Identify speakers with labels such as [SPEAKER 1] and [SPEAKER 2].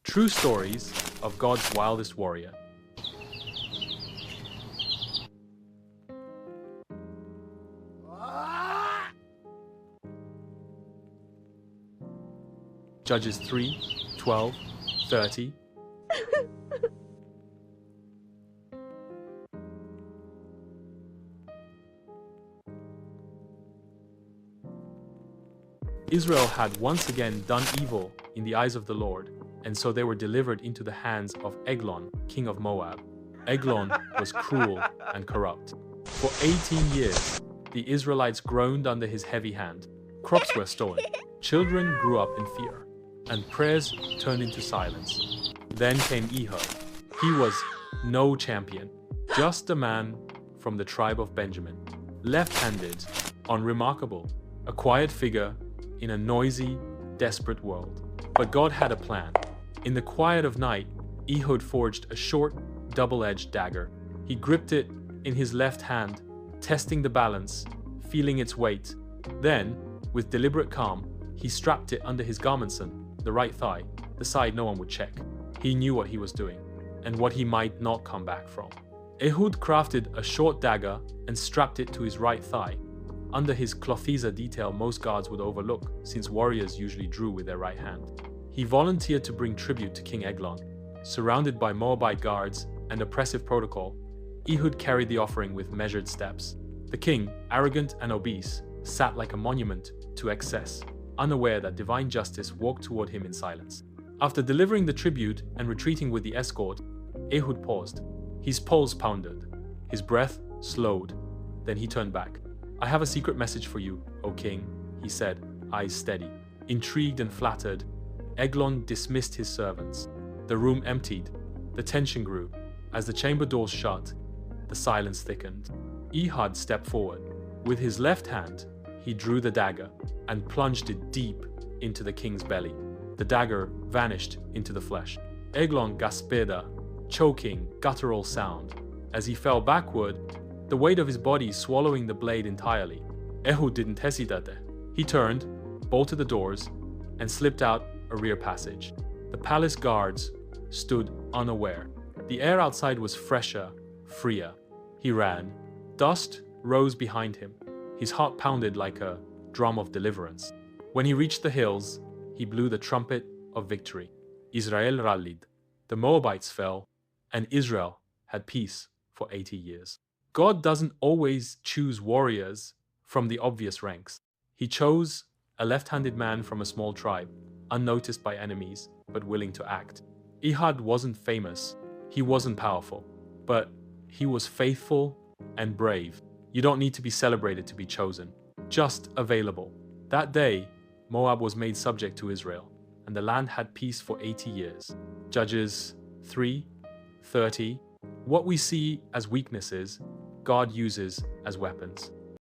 [SPEAKER 1] True stories of God's wildest warrior. Judges 3, 12, 30. Israel had once again done evil in the eyes of the Lord, and so they were delivered into the hands of Eglon, king of Moab. Eglon was cruel and corrupt. For 18 years, the Israelites groaned under his heavy hand. Crops were stolen, children grew up in fear, and prayers turned into silence. Then came Ehud. He was no champion, just a man from the tribe of Benjamin. Left-handed, unremarkable, a quiet figure in a noisy, desperate world. But God had a plan. In the quiet of night, Ehud forged a short, double-edged dagger. He gripped it in his left hand, testing the balance, feeling its weight. Then, with deliberate calm, he strapped it under his garmentson, the right thigh, the side no one would check. He knew what he was doing, and what he might not come back from. Ehud crafted a short dagger and strapped it to his right thigh, under his clothiza detail most guards would overlook, since warriors usually drew with their right hand. He volunteered to bring tribute to King Eglon. Surrounded by Moabite guards and oppressive protocol, Ehud carried the offering with measured steps. The king, arrogant and obese, sat like a monument to excess, unaware that divine justice walked toward him in silence. After delivering the tribute and retreating with the escort, Ehud paused. His pulse pounded. His breath slowed. Then he turned back. "I have a secret message for you, O king," he said, eyes steady. Intrigued and flattered, Eglon dismissed his servants. The room emptied. The tension grew. As the chamber doors shut, the silence thickened. Ehud stepped forward. With his left hand, he drew the dagger and plunged it deep into the king's belly. The dagger vanished into the flesh. Eglon gasped, choking, guttural sound. As he fell backward, the weight of his body swallowing the blade entirely. Ehud didn't hesitate. He turned, bolted the doors, and slipped out a rear passage. The palace guards stood unaware. The air outside was fresher, freer. He ran. Dust rose behind him. His heart pounded like a drum of deliverance. When he reached the hills, he blew the trumpet of victory. Israel rallied. The Moabites fell, and Israel had peace for 80 years. God doesn't always choose warriors from the obvious ranks. He chose a left-handed man from a small tribe, unnoticed by enemies, but willing to act. Ehud wasn't famous, he wasn't powerful, but he was faithful and brave. You don't need to be celebrated to be chosen, just available. That day, Moab was made subject to Israel, and the land had peace for 80 years. Judges 3, 30. What we see as weaknesses, God uses as weapons.